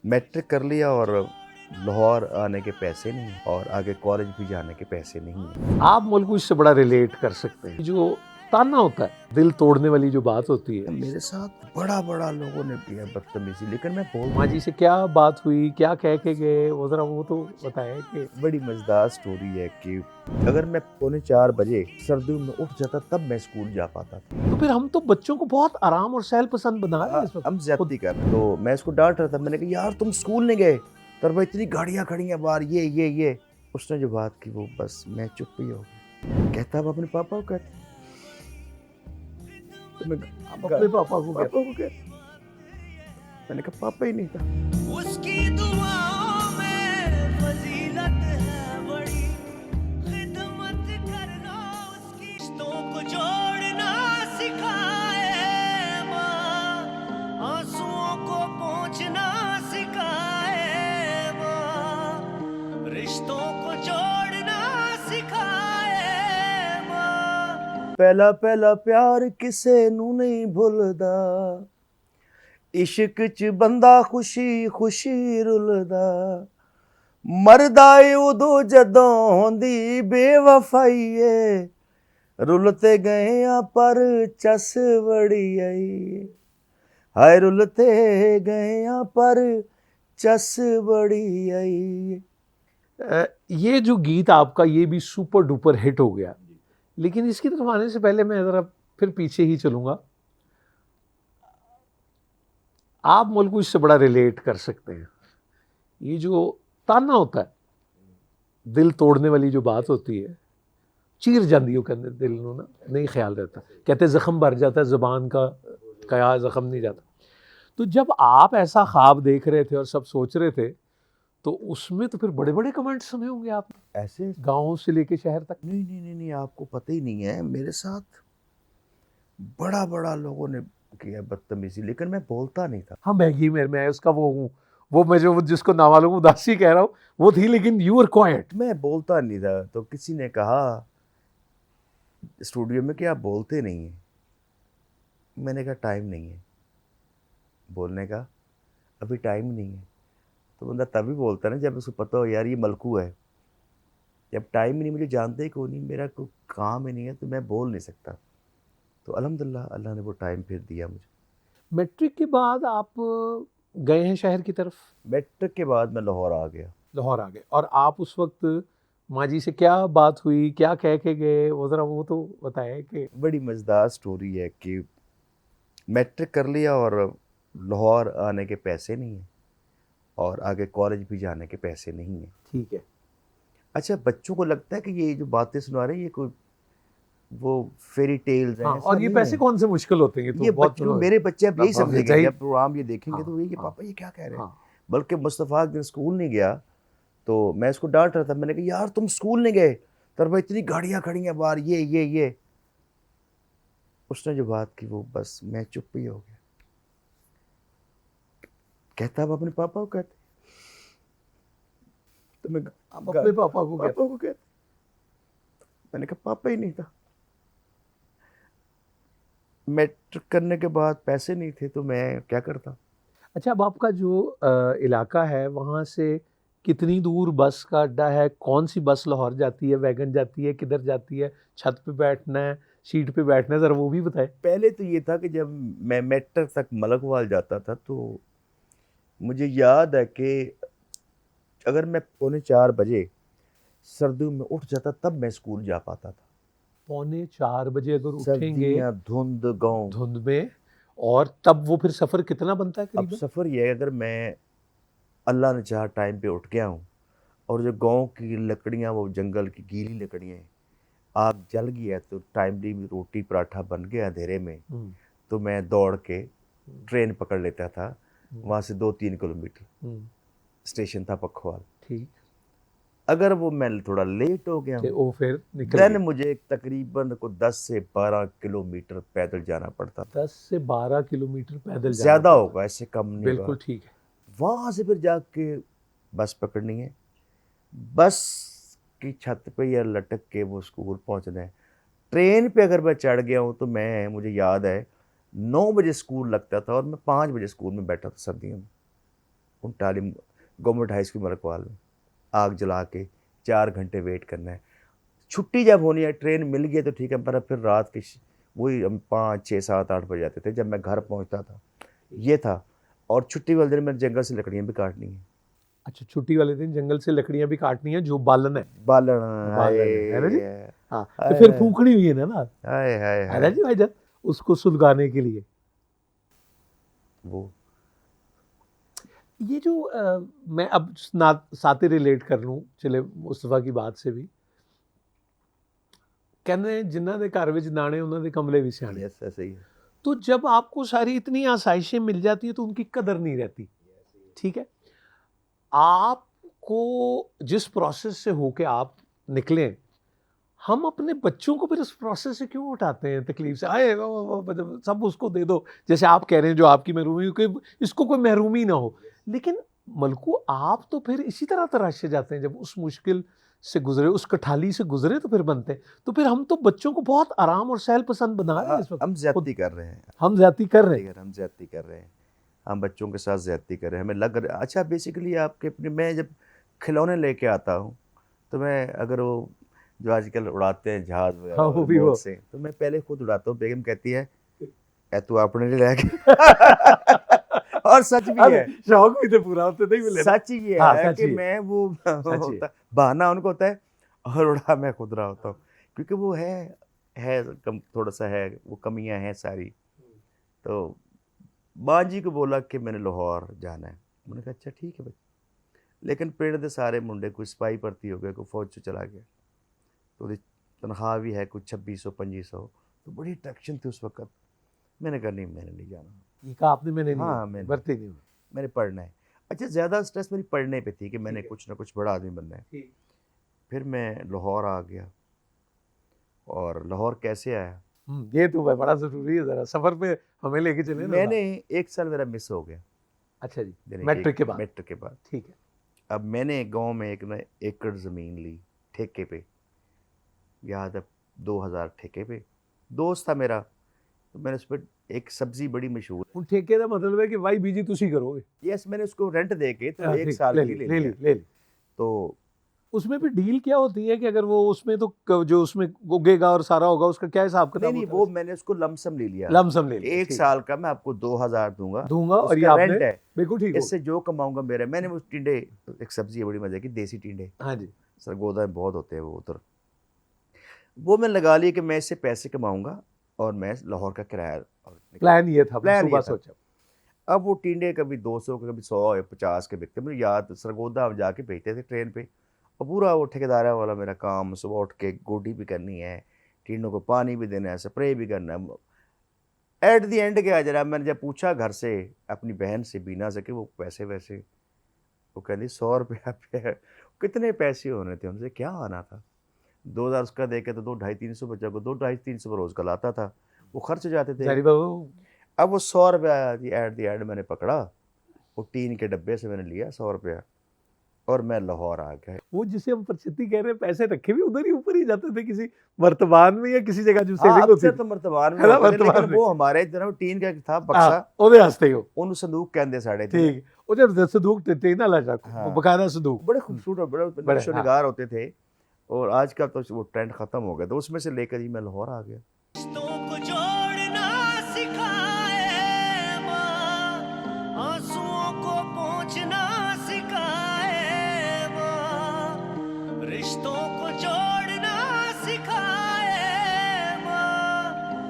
Matric कर लिया और लाहौर आने के पैसे नहीं और आगे कॉलेज भी जाने के पैसे नहीं है। आप मुल्क को इससे बड़ा रिलेट कर सकते हैं। जो ताना होता है, दिल तोड़ने वाली जो बात होती है, मेरे साथ बड़ा बड़ा लोगों ने किया बदतमीजी, लेकिन मैं बोल माँ जी से क्या बात हुई, क्या कह के गए, वो जरा वो तो बताएं कि बड़ी मजेदार स्टोरी है कि अगर मैं 3:45 सर्दियों में उठ जाता तब मैं स्कूल जा पाता था। तो फिर हम तो बच्चों को बहुत आराम और सहल पसंद बना रहे हैं इस वक्त। हम ज्यादती कर रहे हैं। तो मैं इसको डांट रहा था, मैंने कहा यार तुम स्कूल नहीं गए, तर भाई इतनी गाड़ियां खड़ी हैं बाहर, ये उसने जो बात की वो बस मैं चुप ही हो गया। कहता अब अपने पापा को कहते, तो मैं आप अपने पापा को कहते पापा को कहते, मैंने कहा पापा ही नहीं था। उसकी दुआओं में फजीलत है बड़ी, खिदमत करना उसकी, रिश्तों को जोड़ना सिखाए माँ, आंसुओं को पोंछना सिखाए माँ, रिश्तों को जोड़ना सिखाए माँ। पहला पहला प्यार किसे नू नहीं भुलदा, इश्क च बंदा खुशी खुशी रुलदा, मरदा ਏ ਉਦੋਂ ਜਦੋਂ ਹੁੰਦੀ ਬੇਵਫਾਈ ਏ, ਰੁਲਤੇ ਗਏ ਆ ਪਰ ਚਸ ਬੜੀ ਆਈ, ਹਾਏ ਰੁਲਤੇ ਗਏ ਆ ਪਰ चस बड़ी आई। ये जो गीत आपका ये भी सुपर डुपर हिट हो गया, लेकिन इसकी तरफ आने से पहले मैं ज़रा फिर पीछे ही चलूँगा। आप मुल्क को इससे बड़ा रिलेट कर सकते हैं। ये जो ताना होता है, दिल तोड़ने वाली जो बात होती है, चीर जाती है कहते दिल नू ना, नहीं ख्याल रहता, कहते जख्म भर जाता है ज़बान का, क्या जख्म नहीं जाता। तो जब आप ऐसा ख्वाब देख रहे थे और सब सोच रहे थे, तो उसमें तो फिर बड़े बड़े कमेंट सुने होंगे आप, ऐसे गाँव से लेके शहर तक। नहीं, आपको पता ही नहीं है, मेरे साथ बड़ा बड़ा लोगों ने किया बदतमीजी, लेकिन मैं बोलता नहीं था। हाँ, मैं उसका वो हूँ, वो मैं जो जिसको नामालूम उदासी कह रहा हूँ वो थी, लेकिन यू आर क्वाइट। मैं बोलता नहीं था, तो किसी ने कहा स्टूडियो में कि आप बोलते नहीं हैं। मैंने कहा टाइम नहीं है बोलने का, अभी टाइम नहीं है। तो बंदा तभी बोलता है ना जब उसको पता हो यार ये मलकू है। जब टाइम ही नहीं, मुझे जानते ही कोई नहीं, मेरा कोई काम ही नहीं है, तो मैं बोल नहीं सकता। तो अल्हम्दुलिल्लाह अल्लाह ने वो टाइम फिर दिया मुझे। मैट्रिक के बाद आप गए हैं शहर की तरफ? मैट्रिक के बाद मैं लाहौर आ गया। लाहौर आ गए, और आप उस वक्त माँ जी से क्या बात हुई, क्या कह के गए, वो ज़रा वो तो बताएं कि। बड़ी मज़ेदार स्टोरी है कि मैट्रिक कर लिया और लाहौर आने के पैसे नहीं हैं और आगे कॉलेज भी जाने के पैसे नहीं हैं। ठीक है। अच्छा, बच्चों को लगता है कि ये जो बातें सुना रहे हैं ये कोई वो फेरी टेल्स हैं। हाँ, ऐसा और ये नहीं पैसे है। कौन से मुश्किल होते हैं, ये तो बहुत बच्चों, मेरे बच्चे अब यही हाँ, समझेंगे सही। जब प्रोग्राम ये देखेंगे, हाँ, तो ये हाँ, पापा ये क्या कह रहे हैं। हाँ। बल्कि मुस्तफ़ा एक दिन स्कूल नहीं गया, तो मैं इसको डांट रहा था, मैंने कहा यार तुम स्कूल नहीं गए, तर भाई इतनी गाड़ियां खड़ी हैं बाहर, ये उसने जो बात की वो बस मैं चुप ही हो गया। कहता अब अपने पापा को कहते, तो मैं आप अपने पापा को कहते। पापा को कहते, मैंने कहा पापा ही नहीं था। मैट्रिक करने के बाद पैसे नहीं थे, तो मैं क्या करता। अच्छा, अब आपका जो इलाका है वहाँ से कितनी दूर बस का अड्डा है, कौन सी बस लाहौर जाती है, वैगन जाती है, किधर जाती है, छत पे बैठना है, सीट पे बैठना है, ज़रा वो भी बताएं। पहले तो ये था कि जब मैं मैट्रिक तक मलकवाल जाता था, तो मुझे याद है कि अगर मैं 3:45 सर्दियों में उठ जाता तब मैं स्कूल जा पाता था। 3:45 अगर उठेंगे सर्दियाँ, धुंध, गाँव। धुंध में, और तब वो फिर सफ़र कितना बनता है अब करीबन? सफ़र ये है, अगर मैं अल्लाह ने चाहा टाइम पे उठ गया हूँ और जो गाँव की लकड़ियाँ, वो जंगल की गीली लकड़ियाँ हैं, आग जल गई है, तो टाइमली रोटी पराठा बन गया अंधेरे में, तो मैं दौड़ के ट्रेन पकड़ लेता था। वहाँ से 2-3 किलोमीटर स्टेशन था पखवाल। ठीक। अगर वो मैं थोड़ा लेट हो गया वो हूँ, फिर निकल देन गए। मुझे तकरीबन को 10 से 12 किलोमीटर पैदल जाना पड़ता था। 10 से 12 किलोमीटर पैदल जाना ज़्यादा पड़ता। होगा, ऐसे कम नहीं बिल्कुल होगा। ठीक है। वहाँ से फिर जाके बस पकड़नी है, बस की छत पे या लटक के वो स्कूल पहुँचना है। ट्रेन पे अगर मैं चढ़ गया हूँ तो मुझे याद है 9 बजे स्कूल लगता था और मैं 5 बजे स्कूल में बैठा था सर्दियों में। 39 गवर्नमेंट हाई स्कूल मलकवाल में, आग जला के 4 घंटे वेट करना है। छुट्टी जब होनी है, ट्रेन मिल गई तो ठीक है, पर फिर रात के वही हम 5, 6, 7, 8 बज जाते थे जब मैं घर पहुंचता था। ये था। और छुट्टी वाले दिन मैंने जंगल से लकड़ियाँ भी काटनी है। अच्छा, छुट्टी वाले दिन जंगल से लकड़ियां भी काटनी है, जो बालन है। बालन, बालन है ना जी? हाय हाँ, तो फिर फूकनी हुई है ना हाय हाय है ना जी भाईजान, उसको सुलगाने के लिए। वो ये जो मैं अब साथ ही रिलेट कर लूँ, चले मुस्तफ़ा की बात से भी, कहने जिन्ना दे घर विच नाने उन्हां दे कमले भी सियाने। यस ऐसे ही है। तो जब आपको सारी इतनी आसाइशें मिल जाती है तो उनकी कदर नहीं रहती। ठीक है, आपको जिस प्रोसेस से होके आप निकले, हम अपने बच्चों को फिर उस प्रोसेस से क्यों उठाते हैं तकलीफ से? आए मतलब सब उसको दे दो, जैसे आप कह रहे हैं जो आपकी महरूमी, कि इसको कोई महरूमी ना हो। लेकिन मलकू, आप तो फिर इसी तरह तराशे जाते हैं, जब उस मुश्किल से गुजरे, उस कठाली से गुजरे तो फिर बनते हैं। तो फिर हम तो बच्चों को बहुत आराम और सहल पसंद बना रहे हैं इस वक्त। हम ज्यादती कर रहे हैं। हम ज्यादती कर रहे हैं। हम ज्यादती कर रहे हैं। हम बच्चों के साथ ज्यादती कर रहे हैं। हमें लग रहा है अच्छा, बेसिकली आपके अपने, मैं जब खिलौने लेके आता हूँ तो मैं, अगर वो जो आजकल उड़ाते हैं जहाज हाँ, वगैरह वो भी रिमोट वो। से, तो मैं पहले खुद उड़ाता हूँ। बेगम कहती है ए तू अपने लिए लेके और सच भी अरे, है, शौक भी तो पूरा होते नहीं मिले ना। सच ये हाँ, है सच कि ही है। मैं वो सच ही है। होता बहाना उनको होता है और उड़ा मैं खुद रहा होता हूँ, क्योंकि वो है कम, थोड़ा सा है, वो कमियां हैं सारी। तो माँ जी को बोला कि मैंने लाहौर जाना है। मैंने कहा अच्छा ठीक है भाई, लेकिन पिंड दे सारे मुंडे, कोई सिपाही भर्ती हो गया, कोई फौज से चला गया, तो उसकी तनख्वाह भी है कुछ 2600-2500, तो बड़ी अट्रैक्शन थी उस वक्त। मैंने कहा नहीं, मैंने नहीं जाना। ये कहा आपने, मैंने नहीं हाँ, किया, मैंने भर्ती नहीं हुई। मैंने पढ़ना है। अच्छा, ज़्यादा स्ट्रेस मेरी पढ़ने पे थी कि मैंने कुछ ना कुछ बड़ा आदमी बनना है। ठीक। फिर मैं लाहौर आ गया। और लाहौर कैसे आया, ये तो भाई बड़ा जरूरी है, जरा सफर पे हमें लेके चले ना। मैंने 1 साल मेरा मिस हो गया। अच्छा जी, यानी कि मैट्रिक के बाद। मैट्रिक के बाद। ठीक है। अब मैंने गांव में एक ना एकड़ ज़मीन ली ठेके पे, याद है, 2000 ठेके पे। दोस्त था मेरा, तो मैंने उस पर एक सब्जी बड़ी मशहूर, ਹੁਣ ठेके ਦਾ मतलब है कि भाई बीजी तुसी करोगे। यस, मैंने उसको रेंट दे के तो 1 ठीक, साल ले की ली ले ले ली लिया। ले ली। तो उसमें भी डील क्या होती है कि अगर वो उसमें तो जो उसमें उगेगा और सारा होगा, उसका क्या हिसाब किताब नहीं, होता वो मैंने उसको लमसम ले लिया। लमसम ले लिया, 1 ठीक। साल का मैं आपको 2000 दूंगा, दूंगा और ये उसका आपने रेंट है, बिल्कुल ठीक हो। इससे जो कमाऊंगा मेरा। मैंने वो टिंडे, एक सब्जी है बड़ी मजे की, देसी टिंडे, हाँ जी, सरगोदा में बहुत होते हैं वो उधर, वो मैं लगा लिया कि मैं इससे पैसे कमाऊंगा और मैं लाहौर का किराया और प्लान ये था, प्लान सुबह ये था। सोचा। अब वो टिंडे कभी 200 के, कभी 100 या 50 के बिकते, मुझे याद, सरगोदा हम जाके भेजते थे ट्रेन पे। और पूरा वो ठेकेदारा वाला मेरा काम, सुबह उठ के गोडी भी करनी है, टिंडों को पानी भी देना है, स्प्रे भी करना है। एट द एंड क्या जरा, मैंने जब पूछा घर से अपनी बहन से, बीना से, कि वो पैसे वैसे, वो कहती 100 रुपया पे कितने पैसे होने थे, उनसे क्या आना था। 2000 उसका दे के तो 200-250-300 बच्चा को 200-250-300 रोज का लाता था, वो खर्च हो जाते थे। जारी बाबू, अब वो 100 रुपया एट द एंड मैंने पकड़ा, वो टीन के डब्बे से मैंने लिया 100 रुपया, और मैं लाहौर आ गया। वो जिसे हम प्रचिति कह रहे हैं, पैसे रखे भी उधर ही ऊपर ही जाते थे, किसी वर्तमान में या किसी जगह जो सेविंग होती अक्सर थी। तो मर्तबान में है ना, होते थे, वर्तमान लेकिन में। वो हमारे तरफ टीन का था हाँ, बक्सा, ਉਹਦੇ ਵਾਸਤੇ ਹੀ ਹੋ। ਉਹਨੂੰ संदूक कहते साढ़े थे। ठीक, ਉਹ ਜਦ ਸੰਦੂਕ ਤੇ ਨਾ ਲਾ ਜਾਕੋ, हाँ। बकायदा संदूक। बड़े खूबसूरत, बड़े बड़े, नक्शो हाँ। निगार होते थे। और आजकल तो वो ट्रेंड खत्म हो गया, तो उसमें से लेकर ही मैं लाहौर आ गया।